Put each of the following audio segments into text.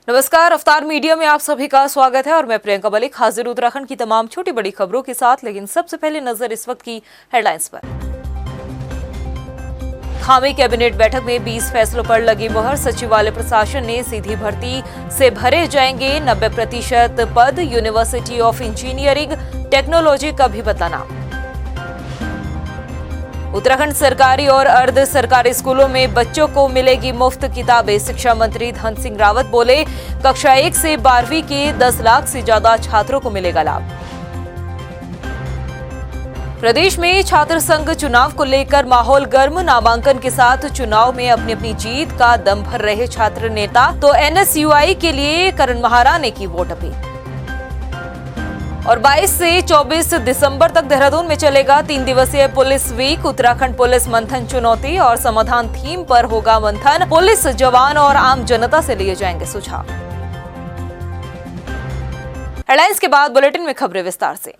नमस्कार, अवतार मीडिया में आप सभी का स्वागत है और मैं प्रियंका मलिक हाजिर उत्तराखंड की तमाम छोटी बड़ी खबरों के साथ। लेकिन सबसे पहले नजर इस वक्त की हेडलाइंस पर। धामी कैबिनेट बैठक में 20 फैसलों पर लगी मुहर। सचिवालय प्रशासन ने सीधी भर्ती से भरे जाएंगे 90% पद। यूनिवर्सिटी ऑफ इंजीनियरिंग टेक्नोलॉजी का भी बदलाना। उत्तराखंड सरकारी और अर्ध सरकारी स्कूलों में बच्चों को मिलेगी मुफ्त किताबें। शिक्षा मंत्री धन सिंह रावत बोले, कक्षा 1 से 12वीं के 10 लाख से ज्यादा छात्रों को मिलेगा लाभ। प्रदेश में छात्र संघ चुनाव को लेकर माहौल गर्म। नामांकन के साथ चुनाव में अपनी अपनी जीत का दम भर रहे छात्र नेता। तो एनएसयूआई के लिए करण महाराणे की वोट अपील। और 22 से 24 दिसंबर तक देहरादून में चलेगा 3 दिवसीय पुलिस वीक। उत्तराखंड पुलिस मंथन चुनौती और समाधान थीम पर होगा मंथन। पुलिस जवान और आम जनता से लिए जाएंगे सुझाव। हेडलाइंस के बाद बुलेटिन में खबरें विस्तार से।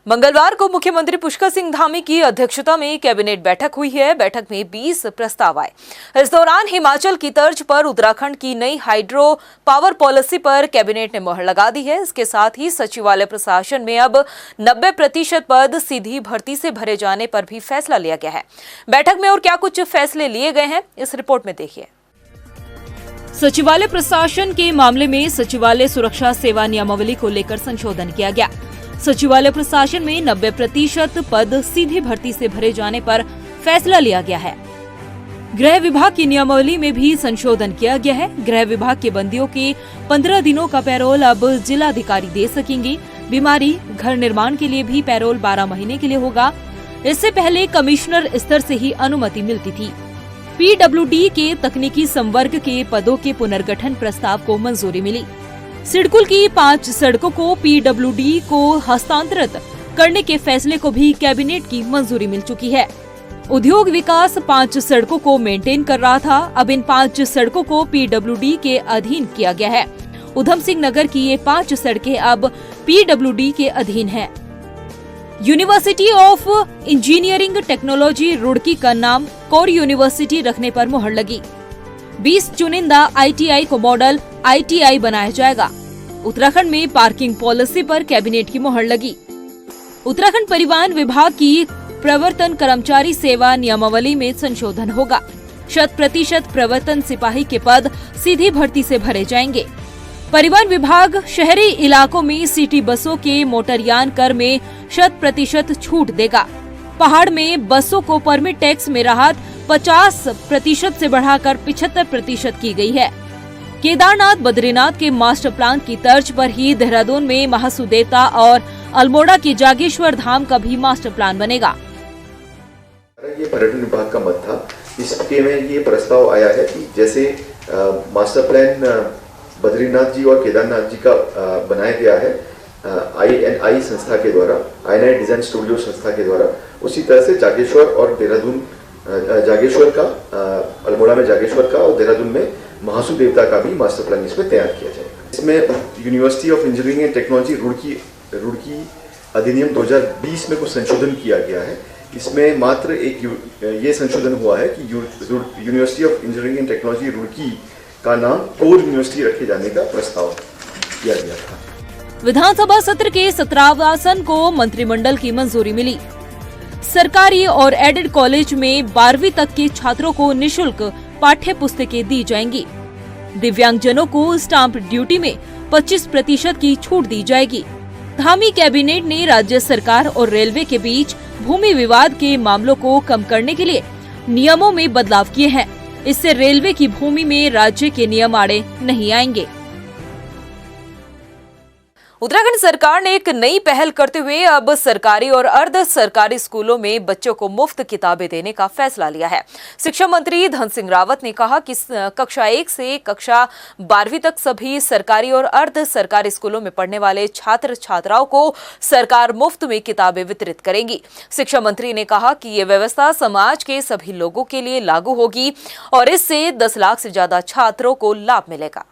मंगलवार को मुख्यमंत्री पुष्कर सिंह धामी की अध्यक्षता में कैबिनेट बैठक हुई है। बैठक में 20 प्रस्ताव आए। इस दौरान हिमाचल की तर्ज पर उत्तराखंड की नई हाइड्रो पावर पॉलिसी पर कैबिनेट ने मुहर लगा दी है। इसके साथ ही सचिवालय प्रशासन में अब 90% पद सीधी भर्ती से भरे जाने पर भी फैसला लिया गया है। बैठक में और क्या कुछ फैसले लिए गए हैं, इस रिपोर्ट में देखिए। सचिवालय प्रशासन के मामले में सचिवालय सुरक्षा सेवा नियमावली को लेकर संशोधन किया गया। सचिवालय प्रशासन में 90% पद सीधी भर्ती से भरे जाने पर फैसला लिया गया है। गृह विभाग की नियमावली में भी संशोधन किया गया है। गृह विभाग के बंदियों के 15 दिनों का पैरोल अब जिलाधिकारी दे सकेंगे। बीमारी, घर निर्माण के लिए भी पैरोल 12 महीने के लिए होगा। इससे पहले कमिश्नर स्तर से ही अनुमति मिलती थी। पीडब्ल्यूडी के तकनीकी संवर्ग के पदों के पुनर्गठन प्रस्ताव को मंजूरी मिली। सिडकुल की 5 सड़कों को पीडब्ल्यूडी को हस्तांतरित करने के फैसले को भी कैबिनेट की मंजूरी मिल चुकी है। उद्योग विकास 5 सड़कों को मेंटेन कर रहा था। अब इन 5 सड़कों को पीडब्ल्यूडी के अधीन किया गया है। उधम सिंह नगर की ये 5 सड़कें अब पीडब्ल्यूडी के अधीन हैं। University of engineering technology Roorkee का नाम कोर यूनिवर्सिटी रखने पर मुहर लगी। 20 चुनिंदा आईटीआई को मॉडल आईटीआई बनाया जाएगा। उत्तराखंड में पार्किंग पॉलिसी पर कैबिनेट की मुहर लगी। उत्तराखंड परिवहन विभाग की प्रवर्तन कर्मचारी सेवा नियमावली में संशोधन होगा। 100% प्रवर्तन सिपाही के पद सीधी भर्ती से भरे जाएंगे। परिवहन विभाग शहरी इलाकों में सिटी बसों के मोटरयान कर में 100% छूट देगा। पहाड़ में बसों को परमिट टैक्स में राहत 50% से बढ़ाकर 75% की गई है। केदारनाथ बद्रीनाथ के मास्टर प्लान की तर्ज पर ही देहरादून में महासू देवता और अल्मोड़ा के जागेश्वर धाम का भी मास्टर प्लान बनेगा। ये पर्यटन विभाग का मत था। इसके में ये प्रस्ताव आया है कि जैसे मास्टर प्लान बद्रीनाथ जी और केदारनाथ जी का बनाया गया है INI संस्था के द्वारा, INI डिजाइन स्टूडियो संस्था के द्वारा, उसी तरह से जागेश्वर और देहरादून, जागेश्वर का अल्मोड़ा में जागेश्वर का और देहरादून में महासू देवता का भी मास्टर प्लान इसमें तैयार किया जाएगा। इसमें university of engineering and technology Roorkee अधिनियम 2020 में कुछ संशोधन किया गया है। इसमें मात्र एक ये संशोधन हुआ है कि university of engineering and technology Roorkee का नाम कोर यूनिवर्सिटी रखे जाने का प्रस्ताव किया गया था। विधानसभा सत्र के 17वां को मंत्रिमंडल की मंजूरी मिली। सरकारी और एडेड कॉलेज में 12वीं तक के छात्रों को निशुल्क पाठ्य पुस्तकें दी जाएंगी। दिव्यांगजनों को स्टाम्प ड्यूटी में 25% की छूट दी जाएगी। धामी कैबिनेट ने राज्य सरकार और रेलवे के बीच भूमि विवाद के मामलों को कम करने के लिए नियमों में बदलाव किए हैं। इससे रेलवे की भूमि में राज्य के नियम आड़े नहीं आएंगे। उत्तराखंड सरकार ने एक नई पहल करते हुए अब सरकारी और अर्ध सरकारी स्कूलों में बच्चों को मुफ्त किताबें देने का फैसला लिया है। शिक्षा मंत्री धन सिंह रावत ने कहा कि कक्षा 1 से कक्षा 12वीं तक सभी सरकारी और अर्ध सरकारी स्कूलों में पढ़ने वाले छात्र छात्राओं को सरकार मुफ्त में किताबें वितरित करेगी। शिक्षा मंत्री ने कहा कि ये व्यवस्था समाज के सभी लोगों के लिए लागू होगी और इससे 10 लाख से ज्यादा छात्रों को लाभ मिलेगा।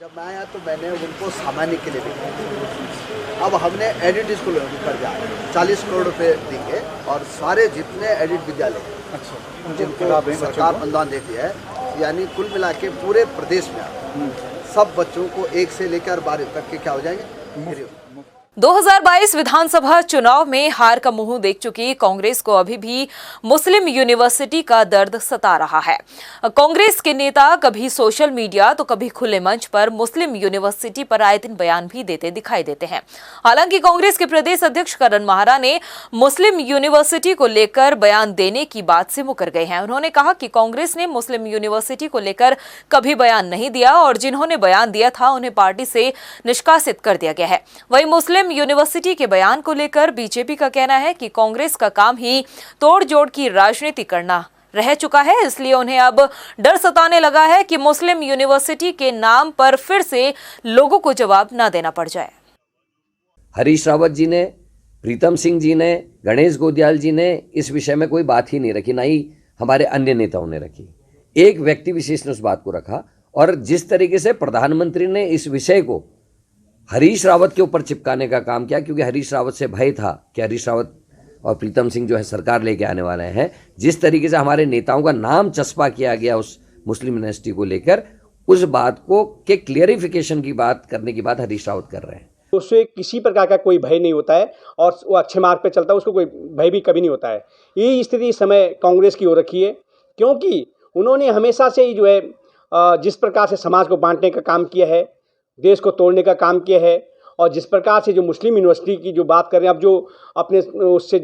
जब मैं आया तो मैंने उनको सामान्य के लिए देखा। अब हमने एडिट स्कूल पर जा 40 करोड़ रुपए देंगे और सारे जितने एडिट विद्यालय जिनको सरकार अनुदान देती है यानी कुल मिला के पूरे प्रदेश में सब बच्चों को 1 से लेकर 12 तक के क्या हो जाएंगे। 2022 विधानसभा चुनाव में हार का मुंह देख चुकी कांग्रेस को अभी भी मुस्लिम यूनिवर्सिटी का दर्द सता रहा है। कांग्रेस के नेता कभी सोशल मीडिया तो कभी खुले मंच पर मुस्लिम यूनिवर्सिटी पर आए दिन बयान भी देते दिखाई देते हैं। हालांकि कांग्रेस के प्रदेश अध्यक्ष करण माहरा ने मुस्लिम यूनिवर्सिटी को लेकर बयान देने की बात से मुकर गए हैं। उन्होंने कहा कि कांग्रेस ने मुस्लिम यूनिवर्सिटी को लेकर कभी बयान नहीं दिया और जिन्होंने बयान दिया था उन्हें पार्टी से निष्कासित कर दिया गया है। वहीं मुस्लिम यूनिवर्सिटी के बयान को लेकर बीजेपी का कहना है कि कांग्रेस का काम ही तोड़-जोड़ की राजनीति करना रह चुका है, इसलिए उन्हें अब डर सताने लगा है कि मुस्लिम यूनिवर्सिटी के नाम पर फिर से लोगों को जवाब न देना पड़ जाए। हरीश रावत जी ने, प्रीतम सिंह जी ने, गणेश गोदियाल जी ने इस विषय में कोई बात ही नहीं रखी, ना ही हमारे अन्य नेताओं ने रखी। एक व्यक्ति विशेष ने उस बात को रखा और जिस तरीके से प्रधानमंत्री ने इस विषय को हरीश रावत के ऊपर चिपकाने का काम किया, क्योंकि हरीश रावत से भय था कि हरीश रावत और प्रीतम सिंह जो है सरकार लेके आने वाले हैं। जिस तरीके से हमारे नेताओं का नाम चस्पा किया गया उस मुस्लिम यूनिवर्सिटी को लेकर, उस बात को के क्लियरिफिकेशन की बात करने की बात हरीश रावत कर रहे हैं। उससे किसी प्रकार का कोई भय नहीं होता है और वो अच्छे मार्ग पे चलता है, उसको कोई भय भी कभी नहीं होता है। यही स्थिति इस समय कांग्रेस की हो रखी है, क्योंकि उन्होंने हमेशा से ही जो है जिस प्रकार से समाज को बांटने का काम किया है, देश को तोड़ने का काम किया है, और जिस प्रकार से जो मुस्लिम यूनिवर्सिटी की जो बात कर रहे हैं, अब जो अपने उससे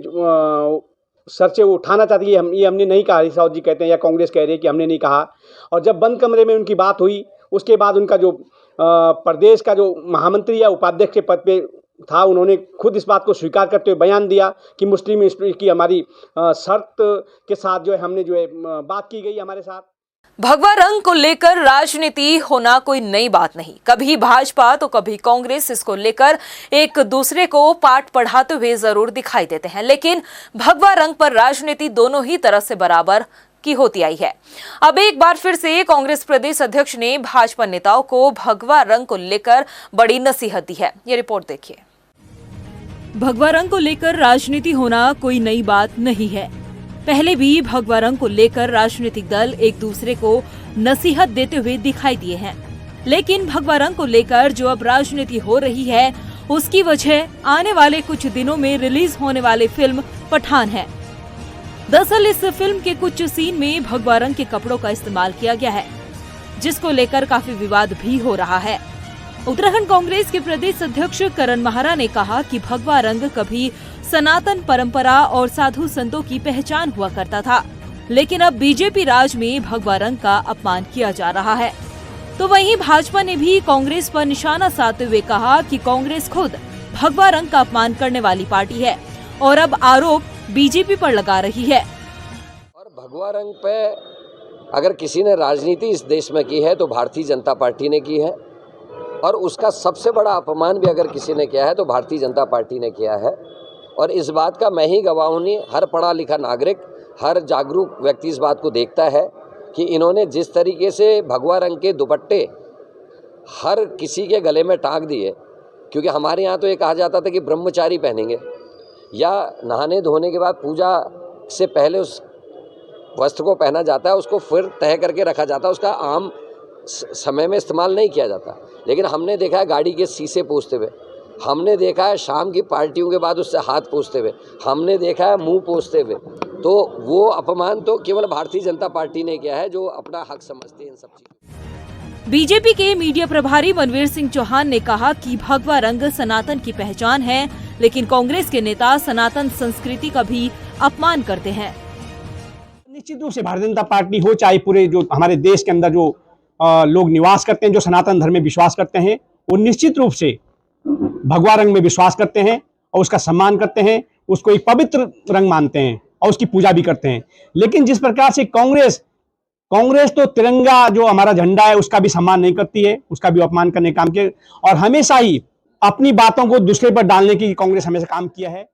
सर से वो उठाना चाहती है, ये हमने नहीं कहा, हरीश रावत जी कहते हैं या कांग्रेस कह रही है कि हमने नहीं कहा। और जब बंद कमरे में उनकी बात हुई, उसके बाद उनका जो प्रदेश का जो महामंत्री या उपाध्यक्ष के पद पे था, उन्होंने खुद इस बात को स्वीकार करते हुए बयान दिया कि मुस्लिम यूनिवर्सिटी की हमारी शर्त के साथ जो है हमने जो है बात की गई हमारे साथ। भगवा रंग को लेकर राजनीति होना कोई नई बात नहीं। कभी भाजपा तो कभी कांग्रेस इसको लेकर एक दूसरे को पाठ पढ़ाते हुए जरूर दिखाई देते हैं, लेकिन भगवा रंग पर राजनीति दोनों ही तरफ से बराबर की होती आई है। अब एक बार फिर से कांग्रेस प्रदेश अध्यक्ष ने भाजपा नेताओं को भगवा रंग को लेकर बड़ी नसीहत दी है। ये रिपोर्ट देखिए। भगवा रंग को लेकर राजनीति होना कोई नई बात नहीं है। पहले भी भगवा रंग को लेकर राजनीतिक दल एक दूसरे को नसीहत देते हुए दिखाई दिए हैं, लेकिन भगवा रंग को लेकर जो अब राजनीति हो रही है उसकी वजह आने वाले कुछ दिनों में रिलीज होने वाली फिल्म पठान है। दरअसल इस फिल्म के कुछ सीन में भगवा रंग के कपड़ों का इस्तेमाल किया गया है, जिसको लेकर काफी विवाद भी हो रहा है। उत्तराखंड कांग्रेस के प्रदेश अध्यक्ष करण माहरा ने कहा कि भगवा रंग कभी सनातन परंपरा और साधु संतों की पहचान हुआ करता था, लेकिन अब बीजेपी राज में भगवा रंग का अपमान किया जा रहा है। तो वहीं भाजपा ने भी कांग्रेस पर निशाना साधते हुए कहा कि कांग्रेस खुद भगवा रंग का अपमान करने वाली पार्टी है और अब आरोप बीजेपी पर लगा रही है। और भगवा रंग पे अगर किसी ने राजनीति इस देश में की है तो भारतीय जनता पार्टी ने की है, और उसका सबसे बड़ा अपमान भी अगर किसी ने किया है तो भारतीय जनता पार्टी ने किया है। और इस बात का मैं ही गवाह हूँ, हर पढ़ा लिखा नागरिक, हर जागरूक व्यक्ति इस बात को देखता है कि इन्होंने जिस तरीके से भगवा रंग के दुपट्टे हर किसी के गले में टांग दिए, क्योंकि हमारे यहाँ तो ये कहा जाता था कि ब्रह्मचारी पहनेंगे या नहाने धोने के बाद पूजा से पहले उस वस्त्र को पहना जाता है, उसको फिर तह करके रखा जाता है, उसका आम समय में इस्तेमाल नहीं किया जाता। लेकिन हमने देखा है गाड़ी के शीशे पोंछते हुए, हमने देखा है शाम की पार्टियों के बाद उससे हाथ पोंछते हुए, हमने देखा है मुंह पोंछते हुए। तो वो अपमान तो केवल भारतीय जनता पार्टी ने किया है, जो अपना हक समझते हैं इन सब चीजों। बीजेपी के मीडिया प्रभारी मनवीर सिंह चौहान ने कहा कि भगवा रंग सनातन की पहचान है, लेकिन कांग्रेस के नेता सनातन संस्कृति का भी अपमान करते हैं। निश्चित रूप से भारतीय जनता पार्टी हो, चाहे पूरे जो हमारे देश के अंदर जो लोग निवास करते हैं, जो सनातन धर्म में विश्वास करते हैं, वो निश्चित रूप से भगवा रंग में विश्वास करते हैं और उसका सम्मान करते हैं, उसको एक पवित्र रंग मानते हैं और उसकी पूजा भी करते हैं। लेकिन जिस प्रकार से कांग्रेस तो तिरंगा जो हमारा झंडा है उसका भी सम्मान नहीं करती है, उसका भी अपमान करने का काम किया, और हमेशा ही अपनी बातों को दूसरे पर डालने की कांग्रेस हमेशा काम किया है।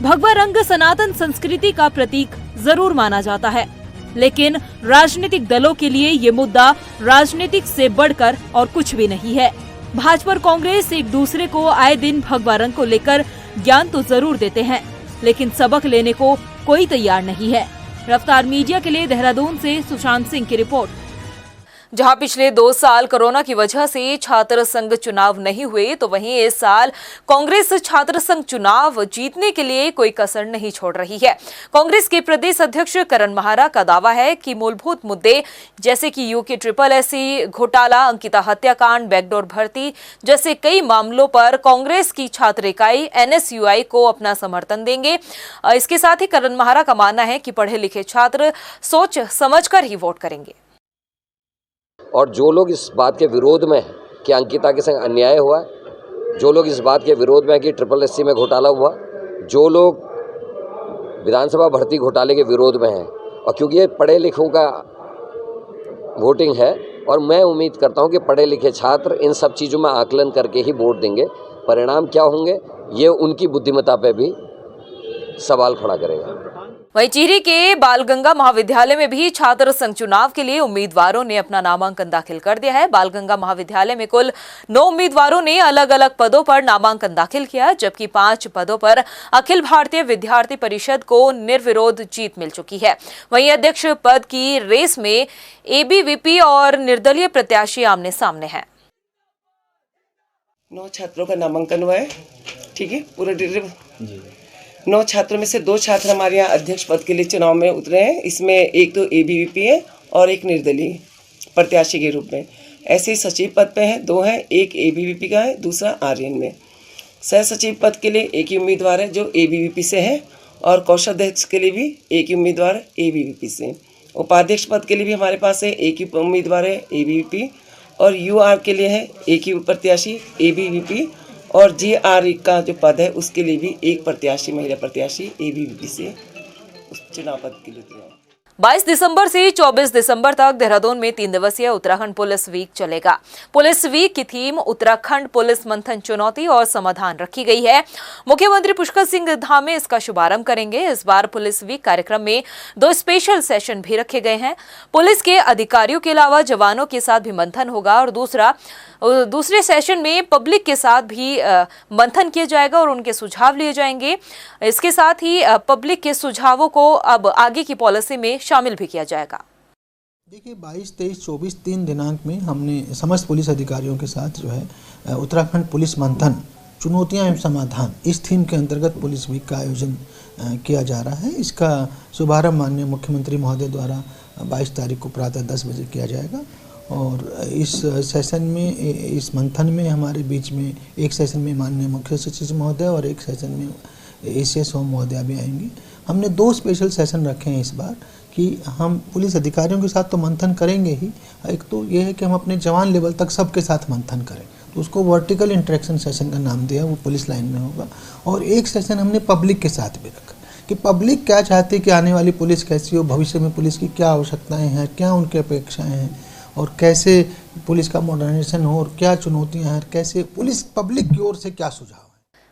भगवा रंग सनातन संस्कृति का प्रतीक जरूर माना जाता है, लेकिन राजनीतिक दलों के लिए ये मुद्दा राजनीतिक से बढ़कर और कुछ भी नहीं है। भाजपा और कांग्रेस एक दूसरे को आए दिन भगवा रंग को लेकर ज्ञान तो जरूर देते हैं, लेकिन सबक लेने को कोई तैयार नहीं है। रफ्तार मीडिया के लिए देहरादून से सुशांत सिंह की रिपोर्ट। जहां पिछले 2 साल कोरोना की वजह से छात्र संघ चुनाव नहीं हुए, तो वहीं इस साल कांग्रेस छात्र संघ चुनाव जीतने के लिए कोई कसर नहीं छोड़ रही है। कांग्रेस के प्रदेश अध्यक्ष करण माहरा का दावा है कि मूलभूत मुद्दे जैसे कि यूके SSS घोटाला, अंकिता हत्याकांड, बैकडोर भर्ती जैसे कई मामलों पर कांग्रेस की छात्र इकाई NSUI को अपना समर्थन देंगे। इसके साथ ही करण माहरा का मानना है कि पढ़े लिखे छात्र सोच समझकर ही वोट करेंगे। और जो लोग इस बात के विरोध में हैं कि अंकिता के संग अन्याय हुआ है, जो लोग इस बात के विरोध में हैं कि SSS में घोटाला हुआ, जो लोग विधानसभा भर्ती घोटाले के विरोध में हैं, और क्योंकि ये पढ़े लिखों का वोटिंग है और मैं उम्मीद करता हूं कि पढ़े लिखे छात्र इन सब चीज़ों में आकलन करके ही वोट देंगे। परिणाम क्या होंगे ये उनकी बुद्धिमत्ता पे भी सवाल खड़ा करेगा। वहीं टिहरी के बालगंगा महाविद्यालय में भी छात्र संघ चुनाव के लिए उम्मीदवारों ने अपना नामांकन दाखिल कर दिया है। बालगंगा महाविद्यालय में कुल 9 उम्मीदवारों ने अलग अलग पदों पर नामांकन दाखिल किया, जबकि 5 पदों पर अखिल भारतीय विद्यार्थी परिषद को निर्विरोध जीत मिल चुकी है। वहीं अध्यक्ष पद की रेस में ABVP और निर्दलीय प्रत्याशी आमने सामने हैं। 9 छात्रों का नामांकन हुआ है, ठीक है, पूरा डिटेल। 9 छात्रों में से 2 छात्र हमारे यहाँ अध्यक्ष पद के लिए चुनाव में उतरे हैं। इसमें एक तो ABVP है और एक निर्दलीय प्रत्याशी के रूप में। ऐसे ही सचिव पद पे हैं 2 हैं, एक ABVP का है, दूसरा आर्यन में। सह सचिव पद के लिए एक ही उम्मीदवार है जो ABVP से है, और कोषाध्यक्ष के लिए भी एक ही उम्मीदवार ABVP से। उपाध्यक्ष पद के लिए भी हमारे पास है एक ही उम्मीदवार है ABVP, और UR के लिए है एक ही प्रत्याशी ABVP, और GR का जो पद है उसके लिए भी एक प्रत्याशी, महिला प्रत्याशी ABVP से उस चुनाव पद के लिए उतरे हैं। 22 दिसंबर से 24 दिसंबर तक देहरादून में 3 दिवसीय उत्तराखंड पुलिस वीक चलेगा। पुलिस वीक की थीम उत्तराखंड पुलिस मंथन, चुनौती और समाधान रखी गई है। मुख्यमंत्री पुष्कर सिंह धामी इसका शुभारंभ करेंगे। इस बार पुलिस वीक कार्यक्रम में 2 स्पेशल सेशन भी रखे गए हैं। पुलिस के अधिकारियों के अलावा जवानों के साथ भी मंथन होगा, और दूसरे सेशन में पब्लिक के साथ भी मंथन किया जाएगा और उनके सुझाव लिए जाएंगे। इसके साथ ही पब्लिक के सुझावों को अब आगे की पॉलिसी में शामिल भी किया जाएगा। देखिए 22, 23, 24 3 दिनांक में हमने समस्त पुलिस अधिकारियों के साथ जो है उत्तराखंड पुलिस मंथन, चुनौतियां एवं समाधान, इस थीम के अंतर्गत पुलिस वीक का आयोजन किया जा रहा है। इसका शुभारंभ माननीय मुख्यमंत्री महोदय द्वारा 22 तारीख को प्रातः 10 बजे किया जाएगा। और इस सेशन में, इस मंथन में हमारे बीच में एक सेशन में माननीय मुख्य सचिव महोदय और एक सेशन में ACS होम महोदय भी आएंगे। हमने 2 स्पेशल सेशन रखे हैं इस बार कि हम पुलिस अधिकारियों के साथ तो मंथन करेंगे ही, एक तो ये है कि हम अपने जवान लेवल तक सबके साथ मंथन करें, तो उसको वर्टिकल इंटरेक्शन सेशन का नाम दिया, वो पुलिस लाइन में होगा। और एक सेशन हमने पब्लिक के साथ भी रखा कि पब्लिक क्या चाहती है कि आने वाली पुलिस कैसी हो, भविष्य में पुलिस की क्या आवश्यकताएँ हैं, क्या उनकी अपेक्षाएँ हैं, और कैसे पुलिस का मॉडर्नाइजेशन हो, और क्या चुनौतियां हैं, कैसे पुलिस पब्लिक की ओर से क्या सुझाव है।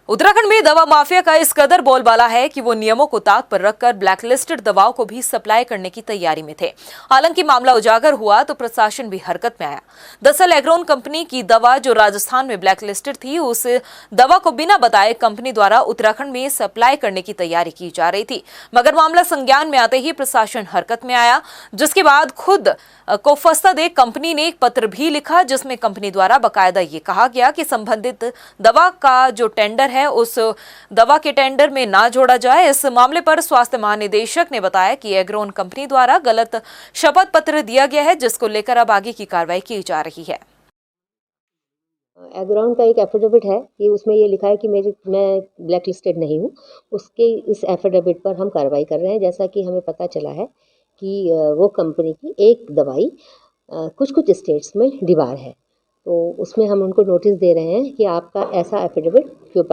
उत्तराखंड में दवा माफिया का इस कदर बोलबाला है कि वो नियमों को ताक पर रखकर ब्लैकलिस्टेड दवाओं को भी सप्लाई करने की तैयारी में थे। हालांकि मामला उजागर हुआ तो प्रशासन भी हरकत में आया। दरअसल एग्रोन कंपनी की दवा जो राजस्थान में ब्लैकलिस्टेड थी, उस दवा को बिना बताए कंपनी द्वारा उत्तराखंड में सप्लाई करने की तैयारी की जा रही थी। मगर मामला संज्ञान में आते ही प्रशासन हरकत में आया, जिसके बाद खुद को फंसा दे कंपनी ने एक पत्र भी लिखा, जिसमें कंपनी द्वारा बकायदा ये कहा गया कि संबंधित दवा का जो टेंडर है उस दवा के टेंडर में ना जोड़ा जाए। इस मामले पर स्वास्थ्य महानिदेशक ने बताया कि एग्रोन कंपनी द्वारा गलत शपथ पत्र दिया गया है, जिसको लेकर अब आगे की कार्रवाई की जा रही है। एग्रोन का एक एफिडेविट है कि उसमें ये लिखा है कि मैं ब्लैक लिस्टेड नहीं हूँ। उसके इस एफिडेविट पर हम कार्रवाई कर रहे हैं। जैसा कि हमें पता चला है कि वो कंपनी की एक दवाई कुछ स्टेट्स में डिबार है, तो उसमें हम उनको नोटिस दे रहे हैं कि आपका ऐसा एफिडेविट क्यों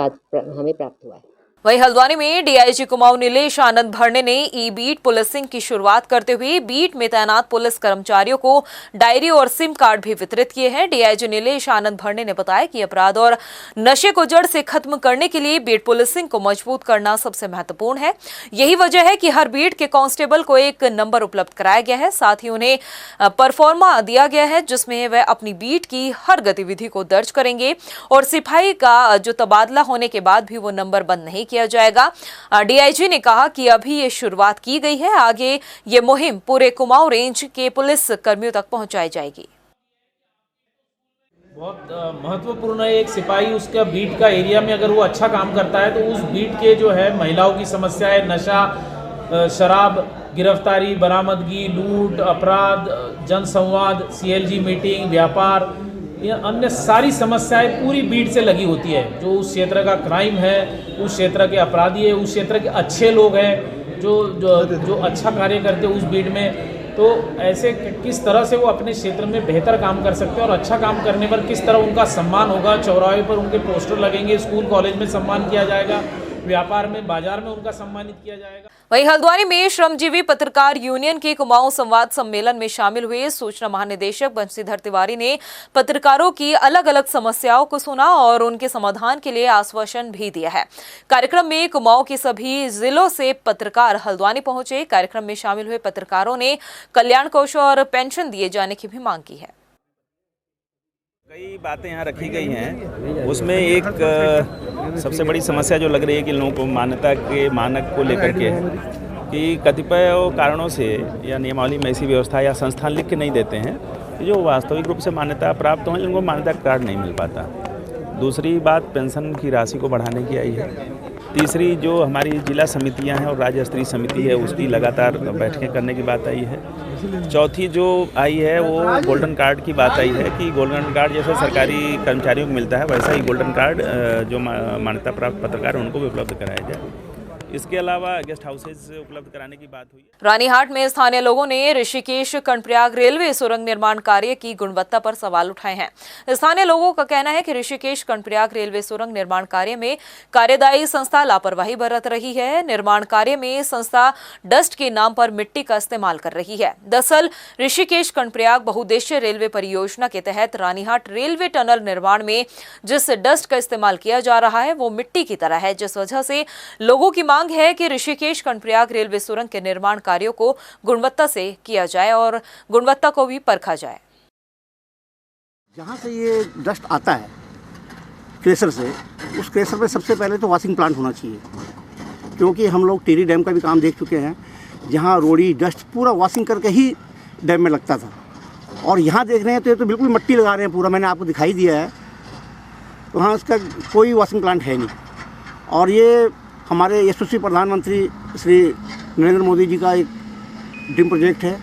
हमें प्राप्त हुआ है। वहीं हल्द्वानी में डीआईजी कुमाऊं नीलेश आनंद भरने ने ई बीट पुलिसिंग की शुरुआत करते हुए बीट में तैनात पुलिस कर्मचारियों को डायरी और सिम कार्ड भी वितरित किए हैं। डीआईजी नीलेश आनंद भरने ने बताया कि अपराध और नशे को जड़ से खत्म करने के लिए बीट पुलिसिंग को मजबूत करना सबसे महत्वपूर्ण है। यही वजह है कि हर बीट के कांस्टेबल को एक नंबर उपलब्ध कराया गया है। साथ ही उन्हें परफॉर्मा दिया गया है, जिसमें वह अपनी बीट की हर गतिविधि को दर्ज करेंगे और सिपाही का जो तबादला होने के बाद भी वो नंबर बंद नहीं किया जाएगा। डीआईजी ने कहा कि अभी ये शुरुआत की गई है, आगे ये मुहिम पूरे कुमाऊं रेंज के पुलिस कर्मियों तक पहुंचाई जाएगी। बहुत महत्वपूर्ण है। एक सिपाही उसका बीट का एरिया में अगर वो अच्छा काम करता है तो उस बीट के जो है महिलाओं की समस्या है, नशा, शराब, गिरफ्तारी, बरामदगी, लूट, अपराध, जनसंवाद, सीएलजी मीटिंग, व्यापार, ये अन्य सारी समस्याएं पूरी बीट से लगी होती है। जो उस क्षेत्र का क्राइम है, उस क्षेत्र के अपराधी है, उस क्षेत्र के अच्छे लोग हैं जो अच्छा कार्य करते हैं उस बीट में, तो ऐसे किस तरह से वो अपने क्षेत्र में बेहतर काम कर सकते हैं और अच्छा काम करने पर किस तरह उनका सम्मान होगा। चौराहे पर उनके पोस्टर लगेंगे, स्कूल कॉलेज में सम्मान किया जाएगा, व्यापार में, बाजार में उनका सम्मानित किया जाएगा। वहीं हल्द्वानी में श्रमजीवी पत्रकार यूनियन के कुमाऊं संवाद सम्मेलन में शामिल हुए सूचना महानिदेशक बंशीधर तिवारी ने पत्रकारों की अलग अलग समस्याओं को सुना और उनके समाधान के लिए आश्वासन भी दिया है। कार्यक्रम में कुमाऊं के सभी जिलों से पत्रकार हल्द्वानी पहुंचे। कार्यक्रम में शामिल हुए पत्रकारों ने कल्याण कोष और पेंशन दिए जाने की भी मांग की है। कई बातें यहाँ रखी गई हैं, उसमें एक सबसे बड़ी समस्या जो लग रही है कि लोगों को मान्यता के मानक को लेकर के है कि कतिपय कारणों से या नियमावली में ऐसी व्यवस्था या संस्थान लिख के नहीं देते हैं जो वास्तविक रूप से मान्यता प्राप्त हों, जिनको मान्यता कार्ड नहीं मिल पाता। दूसरी बात पेंशन की राशि को बढ़ाने की आई है। तीसरी जो हमारी जिला समितियां हैं और राज्य स्तरीय समिति है उसकी लगातार बैठकें करने की बात आई है। चौथी जो आई है वो गोल्डन कार्ड की बात आई है कि गोल्डन कार्ड जैसे सरकारी कर्मचारियों को मिलता है वैसा ही गोल्डन कार्ड जो मान्यता प्राप्त पत्रकार हैं उनको भी उपलब्ध कराया जाए। इसके अलावा गेस्ट हाउसेज उपलब्ध कराने की बात हुई। रानीहाट में स्थानीय लोगों ने ऋषिकेश कर्णप्रयाग रेलवे सुरंग निर्माण कार्य की गुणवत्ता पर सवाल उठाए हैं। स्थानीय लोगों का कहना है कि ऋषिकेश कर्णप्रयाग रेलवे सुरंग निर्माण कार्य में कार्यदायी संस्था लापरवाही बरत रही है। निर्माण कार्य में संस्था डस्ट के नाम पर मिट्टी का इस्तेमाल कर रही है। दरअसल ऋषिकेश कर्णप्रयाग बहुउद्देशीय रेलवे परियोजना के तहत रानीहाट रेलवे टनल निर्माण में जिस डस्ट का इस्तेमाल किया जा रहा है वो मिट्टी की तरह है, जिस वजह से लोगों की मांग है कि ऋषिकेश कर्णप्रयाग रेलवे सुरंग के निर्माण कार्यों को गुणवत्ता से किया जाए और गुणवत्ता को भी परखा जाए। जहाँ से ये डस्ट आता है क्रेशर से, उस क्रेशर में सबसे पहले तो वॉशिंग प्लांट होना चाहिए, क्योंकि हम लोग टिहरी डैम का भी काम देख चुके हैं जहाँ रोड़ी डस्ट पूरा वॉशिंग करके ही डैम में लगता था, और यहाँ देख रहे हैं तो ये तो बिल्कुल मिट्टी लगा रहे हैं पूरा, मैंने आपको दिखाई दिया है। तो हाँ, इसका कोई वॉशिंग प्लांट है नहीं। और ये हमारे यशस्वी प्रधानमंत्री श्री नरेंद्र मोदी जी का एक ड्रीम प्रोजेक्ट है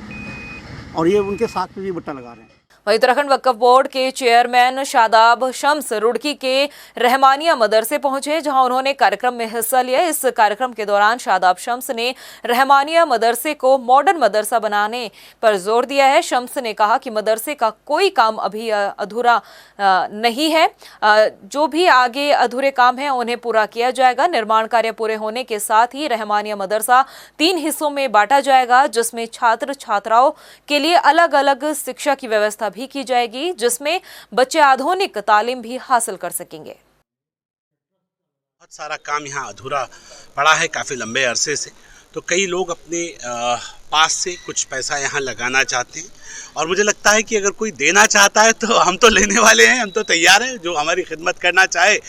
और ये उनके साथ पे भी बट्टा लगा रहे हैं। वहीं उत्तराखंड वक्फ बोर्ड के चेयरमैन शादाब शम्स रुड़की के रहमानिया मदरसे पहुंचे, जहां उन्होंने कार्यक्रम में हिस्सा लिया। इस कार्यक्रम के दौरान शादाब शम्स ने रहमानिया मदरसे को मॉडर्न मदरसा बनाने पर जोर दिया है। शम्स ने कहा कि मदरसे का कोई काम अभी अधूरा नहीं है, जो भी आगे अधूरे काम हैं उन्हें पूरा किया जाएगा। निर्माण कार्य पूरे होने के साथ ही रहमानिया मदरसा 3 हिस्सों में बांटा जाएगा, जिसमें छात्र छात्राओं के लिए अलग अलग शिक्षा की व्यवस्था भी की जाएगी, जिसमें बच्चे आधुनिक तालीम भी हासिल कर सकेंगे। बहुत सारा काम यहाँ अधूरा पड़ा है काफ़ी लंबे अरसे से, तो कई लोग अपने पास से कुछ पैसा यहाँ लगाना चाहते हैं, और मुझे लगता है कि अगर कोई देना चाहता है तो हम तो लेने वाले हैं, हम तो तैयार हैं। जो हमारी खिदमत करना चाहे,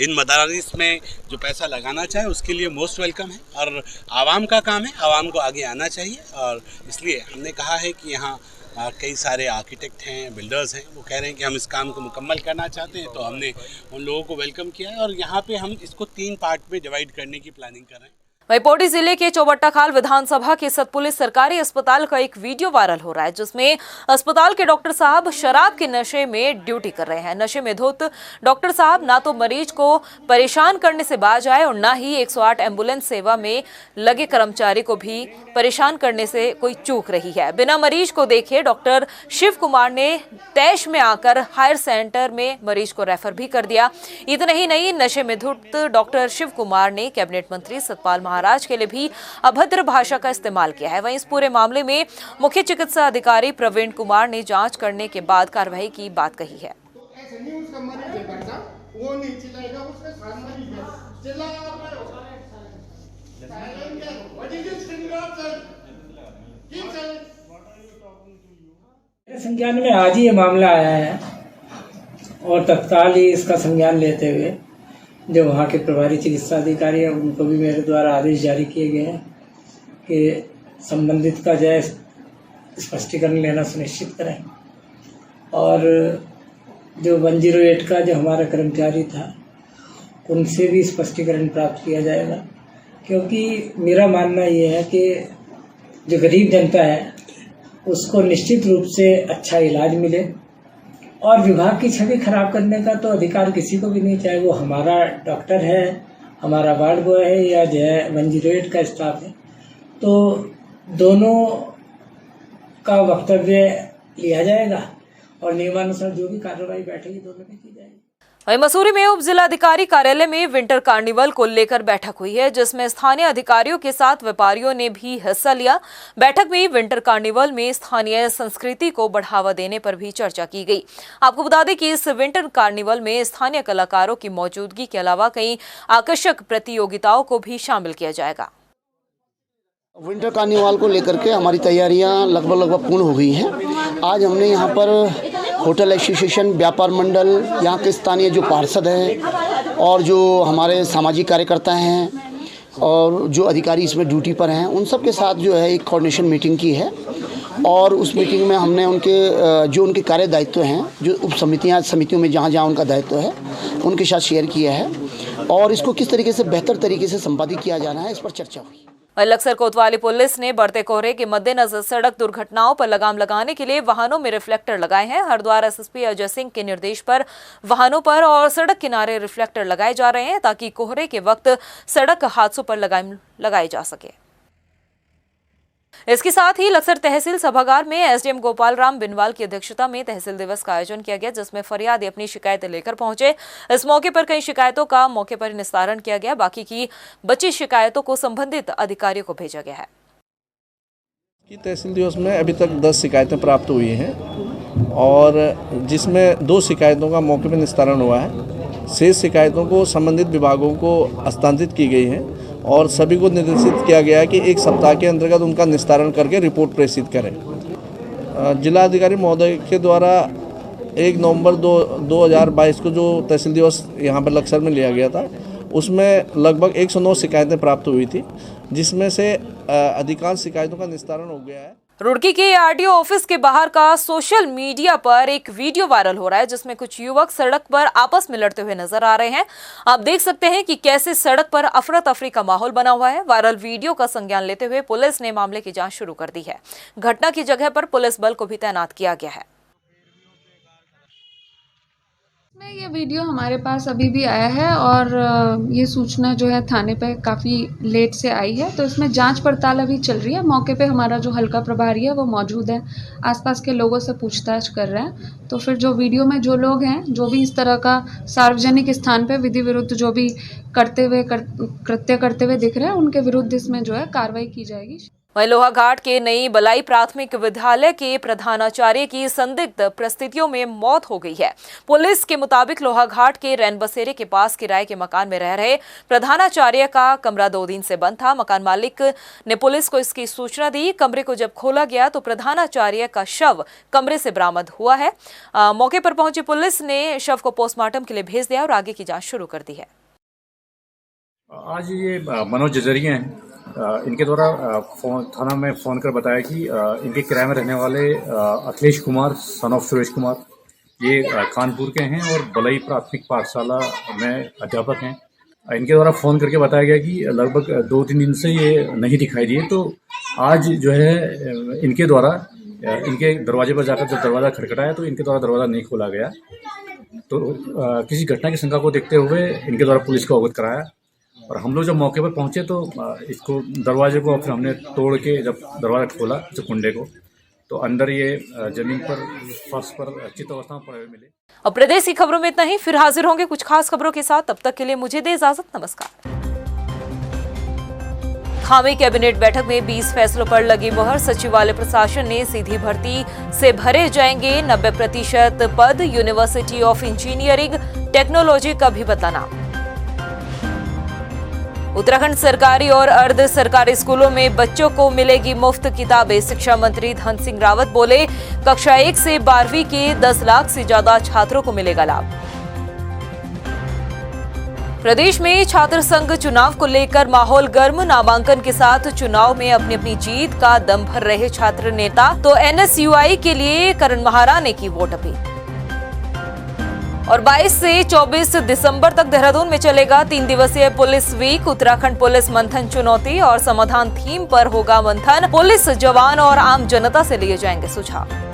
इन मदारिस में जो पैसा लगाना चाहे उसके लिए मोस्ट वेलकम है, और आवाम का काम है, आवाम को आगे आना चाहिए। और इसलिए हमने कहा है कि यहाँ कई सारे आर्किटेक्ट हैं, बिल्डर्स हैं, वो कह रहे हैं कि हम इस काम को मुकम्मल करना चाहते हैं, तो हमने उन लोगों को वेलकम किया है और यहाँ पे हम इसको 3 पार्ट में डिवाइड करने की प्लानिंग कर रहे हैं। वहीं पौड़ी जिले के चौबट्टाखाल विधानसभा के सतपुलिस सरकारी अस्पताल का एक वीडियो वायरल हो रहा है, जिसमें अस्पताल के डॉक्टर साहब शराब के नशे में ड्यूटी कर रहे हैं। नशे में धुत डॉक्टर साहब ना तो मरीज को परेशान करने से बाज आए और ना ही 108 एम्बुलेंस सेवा में लगे कर्मचारी को भी परेशान करने से कोई चूक रही है। बिना मरीज को देखे डॉक्टर शिव कुमार ने तैश में आकर हायर सेंटर में मरीज को रेफर भी कर दिया। इतना ही नहीं, नशे में धुत डॉक्टर शिव कुमार ने कैबिनेट मंत्री सतपाल महाराज के लिए भी अभद्र भाषा का इस्तेमाल किया है। वहीं इस पूरे मामले में मुख्य चिकित्सा अधिकारी प्रवीण कुमार ने जांच करने के बाद कार्रवाई की बात कही है। संज्ञान में आज ही ये मामला आया है और तत्काल ही इसका संज्ञान लेते हुए जो वहाँ के प्रभारी चिकित्सा अधिकारी हैं उनको भी मेरे द्वारा आदेश जारी किए गए हैं कि संबंधित का जो है स्पष्टीकरण लेना सुनिश्चित करें। और जो 108 का जो हमारा कर्मचारी था उनसे भी स्पष्टीकरण प्राप्त किया जाएगा, क्योंकि मेरा मानना ये है कि जो गरीब जनता है उसको निश्चित रूप से अच्छा इलाज मिले, और विभाग की छवि खराब करने का तो अधिकार किसी को भी नहीं, चाहे वो हमारा डॉक्टर है, हमारा वार्ड बॉय है या जो है 108 का स्टाफ है। तो दोनों का वक्तव्य लिया जाएगा और नियमानुसार जो भी कार्रवाई बैठेगी दोनों में की जाएगी। वहीं मसूरी में उप जिलाधिकारी कार्यालय में विंटर कार्निवल को लेकर बैठक हुई है, जिसमें स्थानीय अधिकारियों के साथ व्यापारियों ने भी हिस्सा लिया। बैठक में विंटर कार्निवल में स्थानीय संस्कृति को बढ़ावा देने पर भी चर्चा की गई। आपको बता दें कि इस विंटर कार्निवल में स्थानीय कलाकारों की मौजूदगी के अलावा कई आकर्षक प्रतियोगिताओं को भी शामिल किया जाएगा। विंटर कार्निवाल को लेकर के हमारी तैयारियां लगभग पूर्ण हो गई हैं। आज हमने यहाँ पर होटल एसोसिएशन, व्यापार मंडल, यहाँ के स्थानीय जो पार्षद हैं और जो हमारे सामाजिक कार्यकर्ता हैं और जो अधिकारी इसमें ड्यूटी पर हैं, उन सब के साथ जो है एक कोऑर्डिनेशन मीटिंग की है। और उस मीटिंग में हमने उनके कार्य दायित्व हैं, जो उप समितियों में जहाँ जहाँ उनका दायित्व है, उनके साथ शेयर किया है और इसको किस तरीके से बेहतर तरीके से संपादित किया जाना है, इस पर चर्चा हुई। लक्सर कोतवाली पुलिस ने बढ़ते कोहरे के मद्देनजर सड़क दुर्घटनाओं पर लगाम लगाने के लिए वाहनों में रिफ्लेक्टर लगाए हैं। हरिद्वार एसएसपी अजय सिंह के निर्देश पर वाहनों पर और सड़क किनारे रिफ्लेक्टर लगाए जा रहे हैं, ताकि कोहरे के वक्त सड़क हादसों पर लगाई जा सके। इसके साथ ही लक्सर तहसील सभागार में एसडीएम गोपाल राम बिनवाल की अध्यक्षता में तहसील दिवस का आयोजन किया गया, जिसमें फरियादी अपनी शिकायतें लेकर पहुंचे। इस मौके पर कई शिकायतों का मौके पर निस्तारण किया गया, बाकी की बची शिकायतों को संबंधित अधिकारियों को भेजा गया है। तहसील दिवस में अभी तक 10 शिकायतें प्राप्त हुई हैं और जिसमें 2 शिकायतों का मौके पर निस्तारण हुआ है। शेष शिकायतों को संबंधित विभागों को हस्तांतरित की गई है और सभी को निर्देशित किया गया है कि 1 सप्ताह के अंतर्गत उनका निस्तारण करके रिपोर्ट प्रेषित करें। जिलाधिकारी महोदय के द्वारा 1 नवंबर 2022 को जो तहसील दिवस यहाँ पर लक्सर में लिया गया था, उसमें लगभग 109 शिकायतें प्राप्त हुई थी, जिसमें से अधिकांश शिकायतों का निस्तारण हो गया है। रुड़की के आरटीओ ऑफिस के बाहर का सोशल मीडिया पर एक वीडियो वायरल हो रहा है, जिसमें कुछ युवक सड़क पर आपस में लड़ते हुए नजर आ रहे हैं। आप देख सकते हैं कि कैसे सड़क पर अफरा तफरी का माहौल बना हुआ है। वायरल वीडियो का संज्ञान लेते हुए पुलिस ने मामले की जांच शुरू कर दी है। घटना की जगह पर पुलिस बल को भी तैनात किया गया है। ये वीडियो हमारे पास अभी भी आया है और ये सूचना जो है थाने पे काफ़ी लेट से आई है, तो इसमें जांच पड़ताल अभी चल रही है। मौके पे हमारा जो हल्का प्रभारी है वो मौजूद है, आसपास के लोगों से पूछताछ कर रहे हैं। तो फिर जो वीडियो में जो लोग हैं, जो भी इस तरह का सार्वजनिक स्थान पे विधि विरुद्ध जो भी कृत्य करते हुए दिख रहे हैं, उनके विरुद्ध इसमें जो है कार्रवाई की जाएगी। वहीं लोहाघाट के नई बलाई प्राथमिक विद्यालय के प्रधानाचार्य की संदिग्ध परिस्थितियों में मौत हो गई है। पुलिस के मुताबिक लोहाघाट के रैनबसेरे के पास किराए के मकान में रह रहे प्रधानाचार्य का कमरा 2 दिन से बंद था। मकान मालिक ने पुलिस को इसकी सूचना दी। कमरे को जब खोला गया तो प्रधानाचार्य का शव कमरे से बरामद हुआ है। मौके पर पहुंची पुलिस ने शव को पोस्टमार्टम के लिए भेज दिया और आगे की जाँच शुरू कर दी है। आज ये मनोज जजरिया हैं, इनके द्वारा थाना में फ़ोन कर बताया कि इनके किराए में रहने वाले अखिलेश कुमार सन ऑफ सुरेश कुमार, ये कानपुर के हैं और बलई प्राथमिक पाठशाला में अध्यापक हैं। इनके द्वारा फ़ोन करके बताया गया कि लगभग 2-3 दिन से ये नहीं दिखाई दिए। तो आज जो है इनके द्वारा इनके दरवाजे पर जाकर जब दरवाज़ा खटखटाया तो इनके द्वारा दरवाज़ा नहीं खोला गया। तो किसी घटना की शंका को देखते हुए इनके द्वारा पुलिस को अवगत कराया और हम लोग जब मौके पर पहुंचे तो इसको दरवाजे को फिर हमने तोड़ के जब दरवाज़ा खोला जो कुंडे को, तो अंदर ये जमीन पर फर्श पर चित अवस्था में पड़े हुए मिले। अब प्रदेश की खबरों में इतना ही, फिर हाजिर होंगे कुछ खास खबरों के साथ। तब तक के लिए मुझे दे इजाजत, नमस्कार। धामी कैबिनेट बैठक में 20 फैसलों पर लगी मोहर। सचिवालय प्रशासन ने सीधी भर्ती से भरे जाएंगे 90% पद। यूनिवर्सिटी ऑफ इंजीनियरिंग टेक्नोलॉजी का भी बदला नाम। उत्तराखंड सरकारी और अर्ध सरकारी स्कूलों में बच्चों को मिलेगी मुफ्त किताबें। शिक्षा मंत्री धन सिंह रावत बोले, कक्षा 1 से 12वीं के 10 लाख से ज्यादा छात्रों को मिलेगा लाभ। प्रदेश में छात्र संघ चुनाव को लेकर माहौल गर्म। नामांकन के साथ चुनाव में अपनी अपनी जीत का दम भर रहे छात्र नेता। तो एनएसयूआई के लिए करण महारा ने की वोट अपील। और 22 से 24 दिसंबर तक देहरादून में चलेगा 3 दिवसीय पुलिस वीक। उत्तराखंड पुलिस मंथन चुनौती और समाधान थीम पर होगा मंथन। पुलिस जवान और आम जनता से लिए जाएंगे सुझाव।